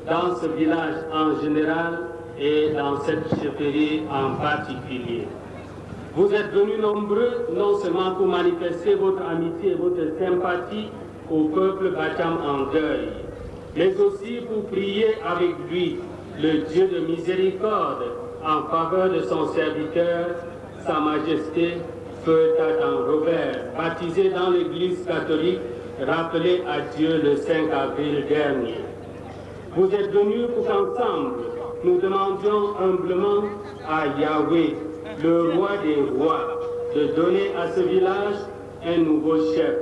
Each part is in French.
dans ce village en général et dans cette chefferie en particulier. Vous êtes venus nombreux non seulement pour manifester votre amitié et votre sympathie au peuple Bacham en deuil, mais aussi pour prier avec lui le Dieu de miséricorde en faveur de son serviteur, Sa Majesté Feu Tatan Robert, baptisé dans l'Église catholique, rappelé à Dieu le 5 avril dernier. Vous êtes venus pour qu'ensemble, nous demandions humblement à Yahweh, le roi des rois, de donner à ce village un nouveau chef,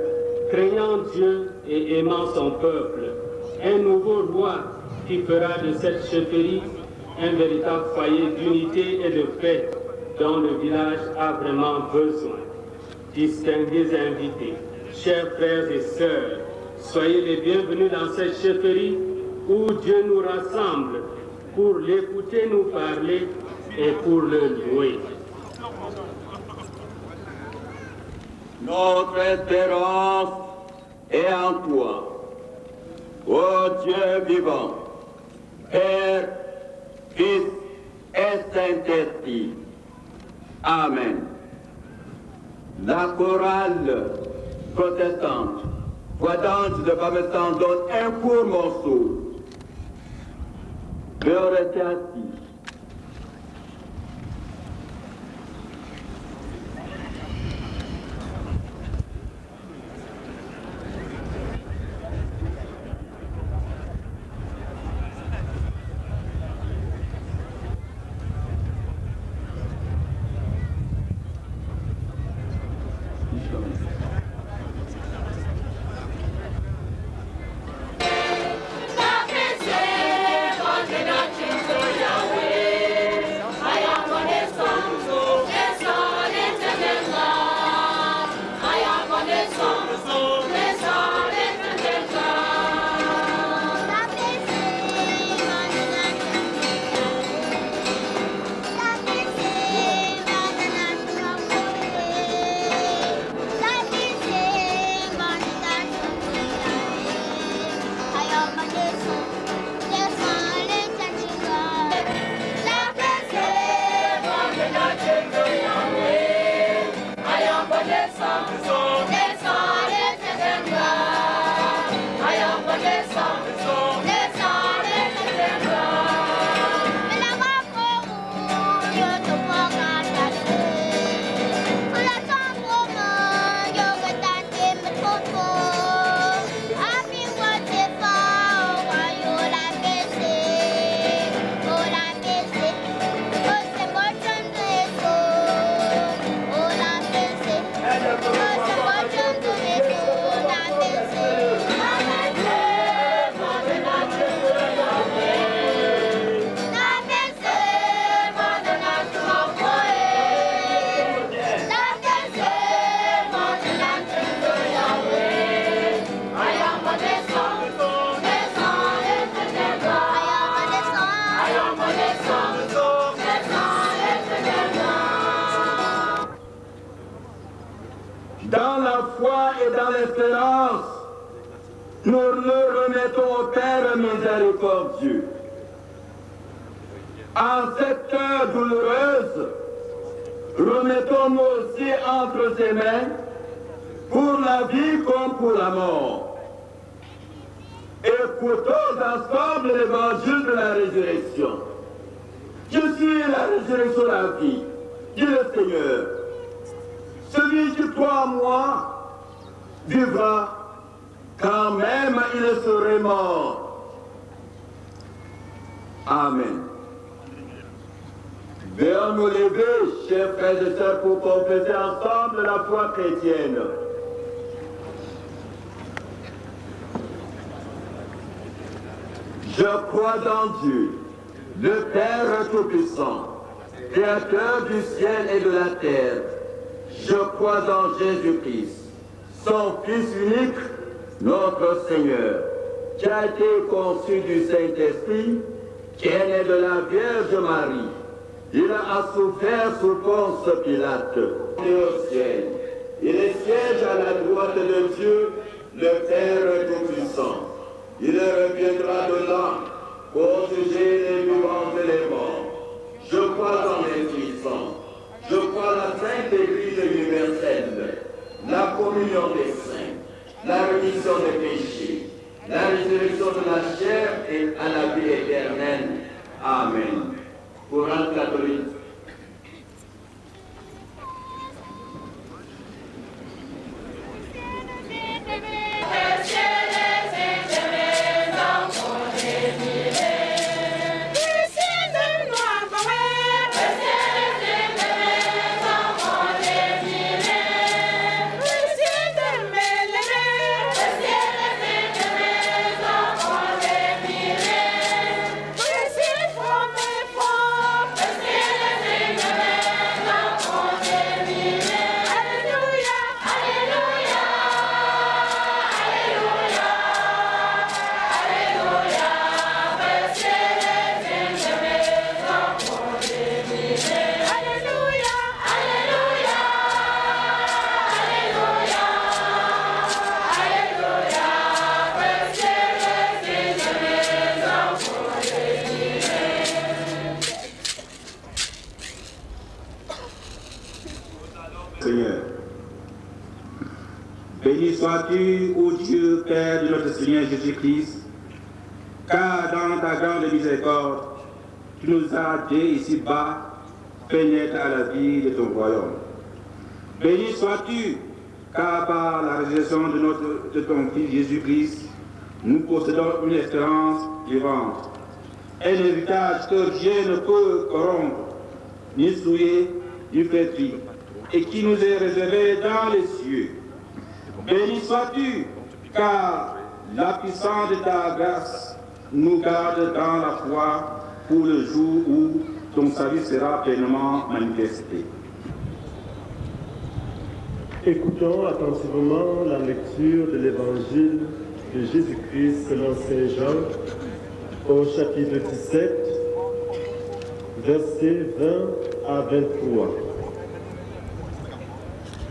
craignant Dieu et aimant son peuple, un nouveau roi qui fera de cette chefferie un véritable foyer d'unité et de paix dont le village a vraiment besoin. Distingués invités, chers frères et sœurs, soyez les bienvenus dans cette chefferie où Dieu nous rassemble pour l'écouter nous parler et pour le louer. Notre espérance est en toi, ô Dieu vivant, Père, Fils et Saint-Esprit. Amen. La chorale protestante, voisante de Babestan, donne un court morceau. Veuillez rester assis. Dans la foi et dans l'espérance, nous le remettons au Père miséricordieux. En cette heure douloureuse, remettons-nous aussi entre ses mains, pour la vie comme pour la mort. Écoutons ensemble l'évangile de la résurrection. Je suis la résurrection de la vie, dit le Seigneur. Celui qui croit en moi vivra quand même il serait mort. Amen. Veuillons nous lever, chers frères et sœurs, pour confesser ensemble la foi chrétienne. Je crois dans Dieu, le Père Tout-Puissant, Créateur du ciel et de la terre. Je crois en Jésus-Christ, son Fils unique, notre Seigneur, qui a été conçu du Saint-Esprit, qui est né de la Vierge Marie. Il a souffert sous Ponce Pilate. Il est au ciel. Il siège à la droite de Dieu, le Père Tout-Puissant. Il reviendra de là protéger les vivants et les morts. Je crois en l'Esprit Saint. Je crois la Sainte Église universelle, la communion des saints, la rémission des péchés, la résurrection de la chair et à la vie éternelle. Amen. Courant catholique. Seigneur, béni sois-tu, ô Dieu, Père de notre Seigneur Jésus-Christ, car dans ta grande miséricorde, tu nous as dès ici-bas fait naître à la vie de ton royaume. Béni sois-tu, car par la résurrection de ton Fils Jésus-Christ, nous possédons une espérance vivante, un héritage que rien ne peut corrompre, ni souiller, ni flétrir, et qui nous est réservé dans les cieux. Béni sois-tu, car la puissance de ta grâce nous garde dans la foi pour le jour où ton salut sera pleinement manifesté. Écoutons attentivement la lecture de l'Évangile de Jésus-Christ selon Saint Jean, au chapitre 17, versets 20 à 23.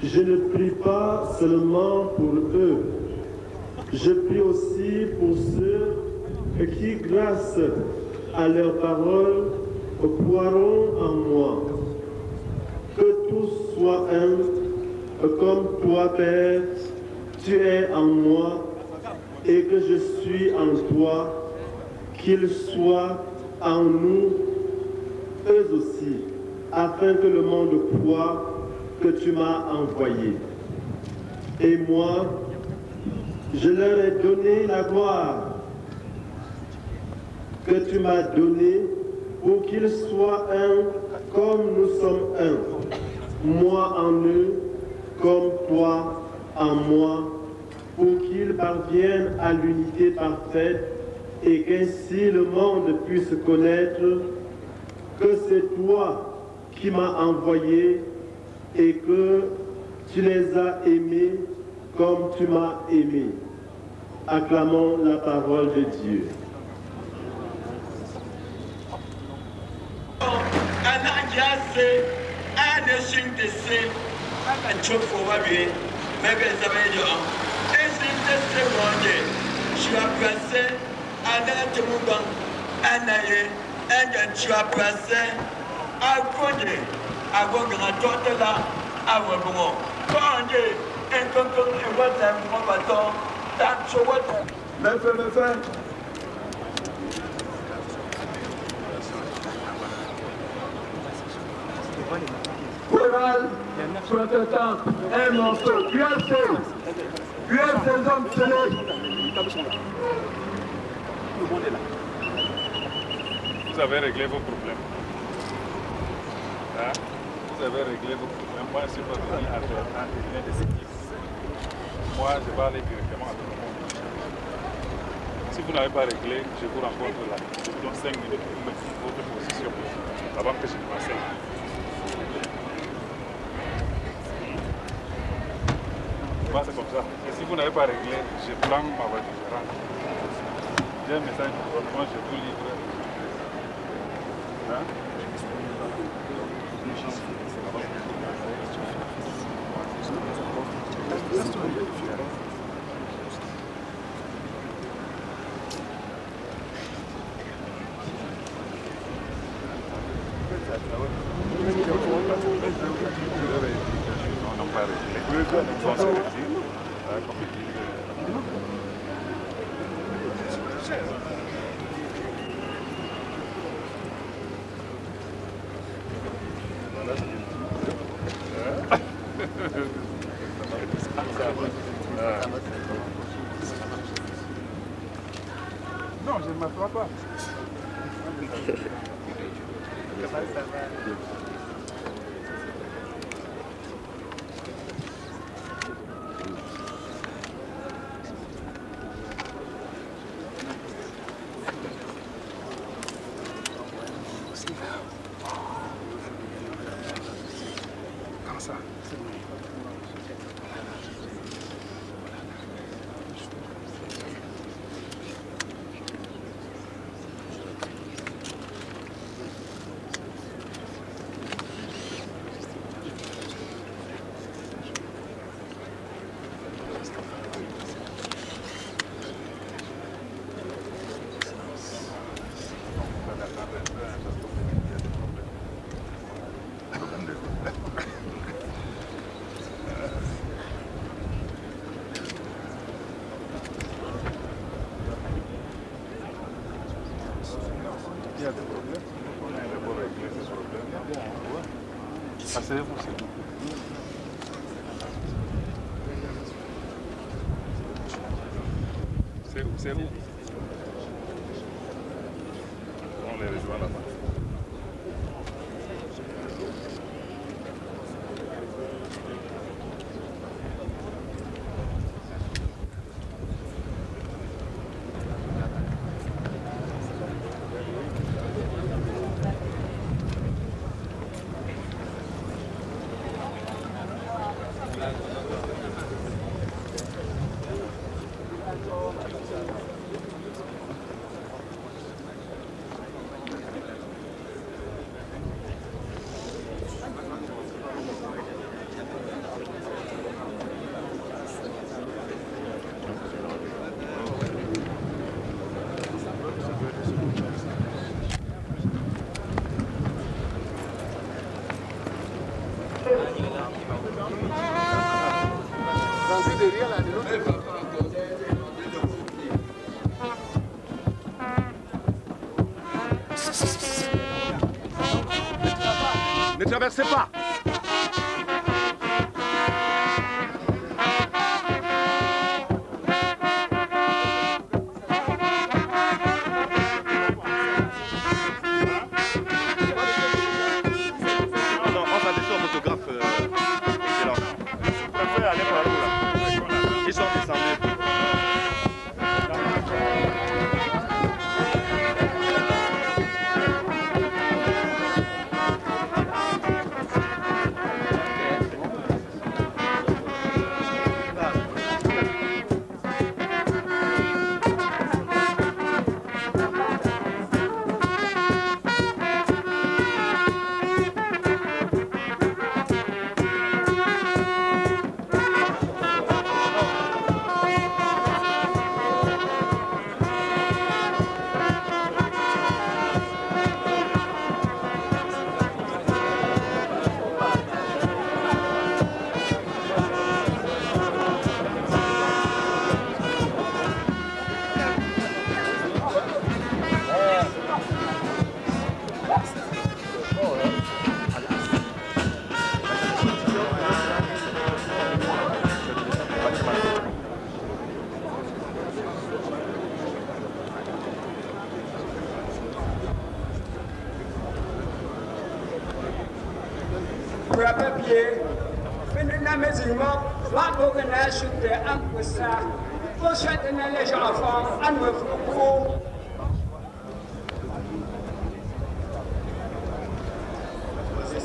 Je ne prie pas seulement pour eux, je prie aussi pour ceux qui, grâce à leurs paroles, croiront en moi. Que tous soient un, comme toi, Père, tu es en moi et que je suis en toi, qu'ils soient en nous, eux aussi, afin que le monde croie que tu m'as envoyé. Et moi, je leur ai donné la gloire que tu m'as donnée pour qu'ils soient un comme nous sommes un. Moi en eux, comme toi en moi, pour qu'ils parviennent à l'unité parfaite et qu'ainsi le monde puisse connaître que c'est toi qui m'as envoyé et que tu les as aimés comme tu m'as aimé. Acclamons la parole de Dieu. Chorale, protestant, un morceau, USA, ces hommes célèbres. Vous avez réglé vos problèmes. Hein? Vous avez réglé vos problèmes. Moi, je suis pas venu à terminer des équipes. Moi, je vais aller directement à tout le monde. Si vous n'avez pas réglé, je vous rencontre là. Je vous donne 5 minutes pour mettre votre position avant que je ne m'enseigne. Moi, c'est comme ça. Et si vous n'avez pas réglé, je prends ma voiture, je rentre. J'ai un message pour moi, je vous livre. Hein? Non, je ne m'assois pas. Comme ça. Il y a des problèmes, on a d'abord réglé ces problèmes. Asseyez-vous, s'il vous plaît. C'est où? On les rejoint là-bas. Ne traversez pas! Non, on va laisser au photographe. Excellent. Ils sont descendus.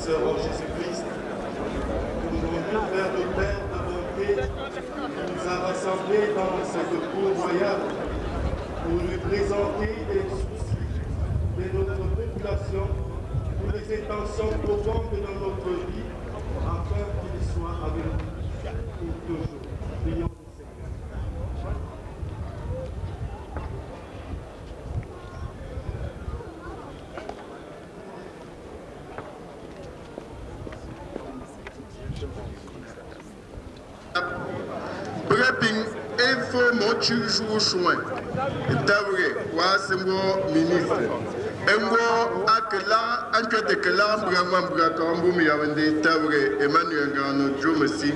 Sœur Jésus-Christ, aujourd'hui, Père de Père de bonté, nous a rassemblés dans cette cour royale pour lui présenter les soucis de notre population, pour les intentions profondes dans notre vie, afin qu'il soit avec nous pour toujours. Prions. ping info mochu jou chouin. Tabre, wa sembo ministre. Engo akela anke de kela mbra mbra kambu mi yawende tabre Emmanuel Gano Jomesi.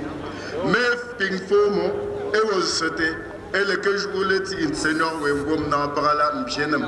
Mef ping fomo e was sote ele que je voulais dire seigneur we ngom na parala mbienem.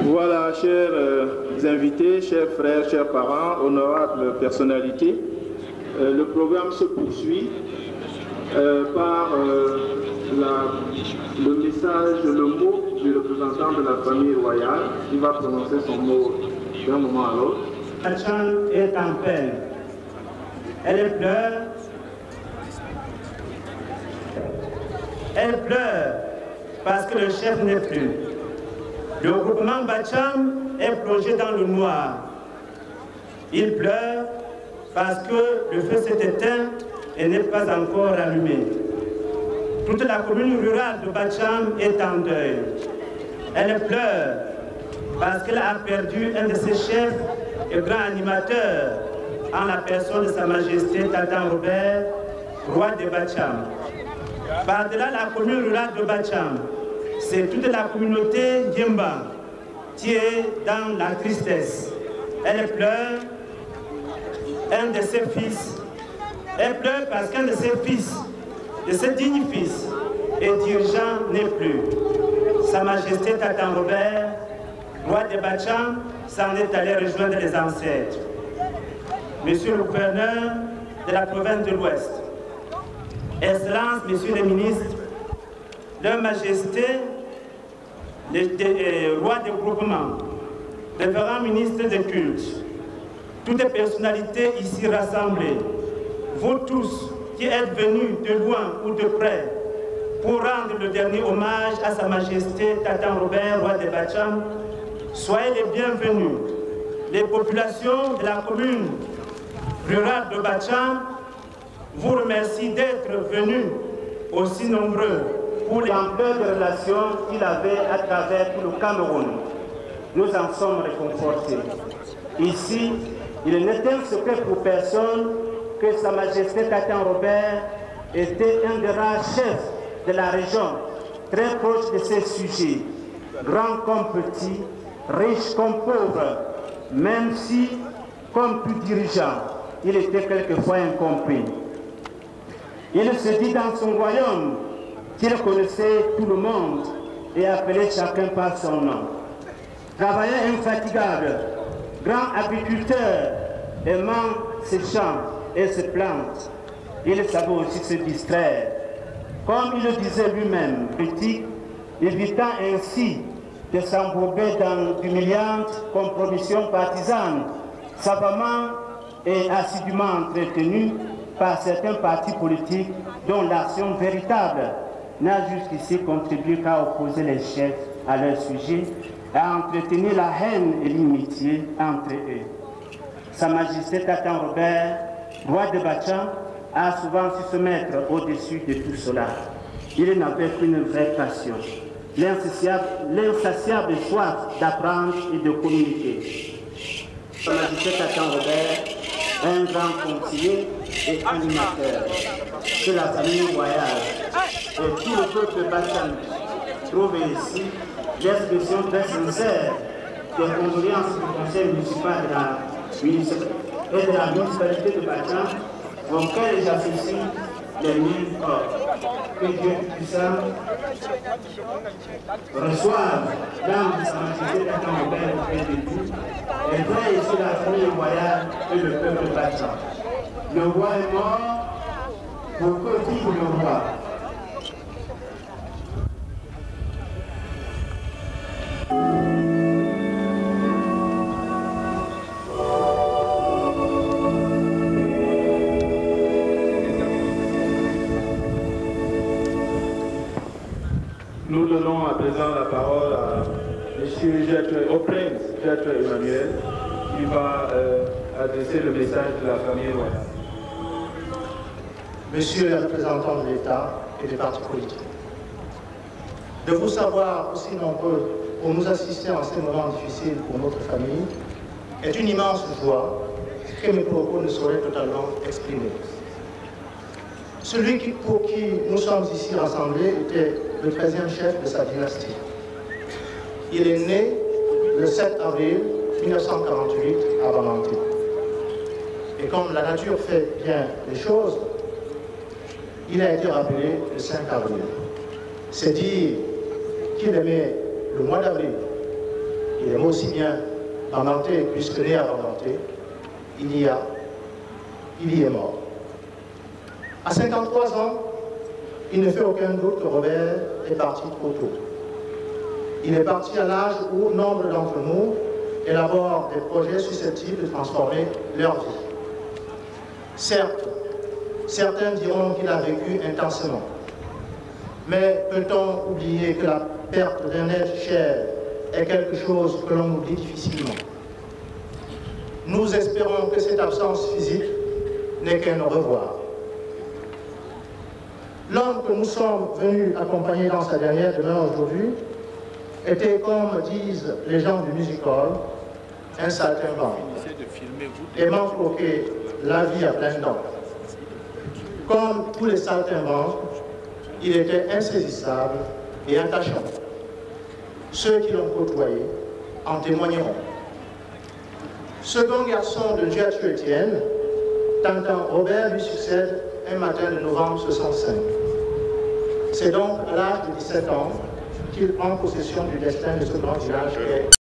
Voilà, chers invités, chers frères, chers parents, honorables personnalités, le programme se poursuit par le message, le mot du représentant de la famille royale qui va prononcer son mot d'un moment à l'autre. Bacham est en peine. Elle pleure. Elle pleure parce que le chef n'est plus. Le groupement Bacham est plongé dans le noir. Il pleure parce que le feu s'est éteint et n'est pas encore allumé. Toute la commune rurale de Bacham est en deuil. Elle pleure parce qu'elle a perdu un de ses chefs et grands animateurs en la personne de Sa Majesté Tatan Robert, roi de Bacham. Par-delà la commune rurale de Bacham, c'est toute la communauté Diemba qui est dans la tristesse. Elle pleure un de ses fils. Elle pleure parce qu'un de ses fils, de ses dignes fils et dirigeant n'est plus. Sa Majesté Tatan Robert, roi de Bacham, s'en est allé rejoindre les ancêtres. Monsieur le gouverneur de la province de l'Ouest, Excellences, Messieurs les ministres, Leur Majesté, les rois de groupement, révérends ministres des cultes, toutes les personnalités ici rassemblées, vous tous qui êtes venus de loin ou de près pour rendre le dernier hommage à Sa Majesté Tatan Robert, roi de Bacham, soyez les bienvenus. Les populations de la commune rurale de Bacham vous remercient d'être venus aussi nombreux pour l'ampleur de relations qu'il avait à travers tout le Cameroun. Nous en sommes réconfortés. Ici, il n'est un secret pour personne que Sa Majesté Tatan Robert était un des rares chefs de la région, très proche de ses sujets, grand comme petit, riche comme pauvre, même si, comme tout dirigeant, il était quelquefois incompris. Il se dit dans son royaume qu'il connaissait tout le monde et appelait chacun par son nom. Travailleur infatigable, grand agriculteur, aimant ses champs et ses plantes, il savait aussi se distraire Comme il le disait lui-même, critique, évitant ainsi de s'embourber dans d'humiliantes compromissions partisanes, savamment et assidûment entretenues par certains partis politiques dont l'action véritable n'a jusqu'ici contribué qu'à opposer les chefs à leur sujet, à entretenir la haine et l'inimitié entre eux. Sa Majesté Tatan Robert, roi de Bachan, a souvent su se mettre au-dessus de tout cela. Il n'avait qu'une vraie passion, l'insatiable soif d'apprendre et de communiquer. Sa Majesté Tatan Robert, un grand conseiller et animateur de la famille royale, et tout le peuple Bachan trouve ici l'expression très sincère des condoléances du conseil municipal et de la municipalité de Bachan, auquel j'associe les mille corps. Que Dieu puissant reçoive l'âme de sa Majesté Tatan Robert auprès de Dieu et veille sur la famille royale et le peuple Bachan. Le roi est mort pour que vive le roi. Nous donnons à présent la parole à au prince Gertrude Emmanuel, qui va adresser le message de la famille royale. Monsieur les représentants de l'État et des partis politiques, de vous savoir aussi nombreux pour nous assister en ces moments difficiles pour notre famille est une immense joie que mes propos ne sauraient totalement exprimer. Celui pour qui nous sommes ici rassemblés était le 13e chef de sa dynastie. Il est né le 7 avril 1948 à Bamanté. Et comme la nature fait bien les choses, il a été rappelé le 5 avril. C'est dire qu'il aimait le mois d'avril. Il aimait aussi bien Bamanté, puisque né à Bamanté, il y est mort. À 53 ans, il ne fait aucun doute que Robert est parti trop tôt. Il est parti à l'âge où nombre d'entre nous élaborent des projets susceptibles de transformer leur vie. Certes, certains diront qu'il a vécu intensément. Mais peut-on oublier que la perte d'un être cher est quelque chose que l'on oublie difficilement? Nous espérons que cette absence physique n'est qu'un au revoir. L'homme que nous sommes venus accompagner dans sa dernière demeure aujourd'hui était, comme disent les gens du music hall, un saltimbanque, aimant croquer la vie à pleines dents. Comme tous les saltimbanques, il était insaisissable et attachant. Ceux qui l'ont côtoyé en témoigneront. Second garçon de Gertrude Etienne, Tantan Robert lui succède un matin de novembre 65. C'est donc à l'âge de 17 ans qu'il prend possession du destin de ce grand village qu'est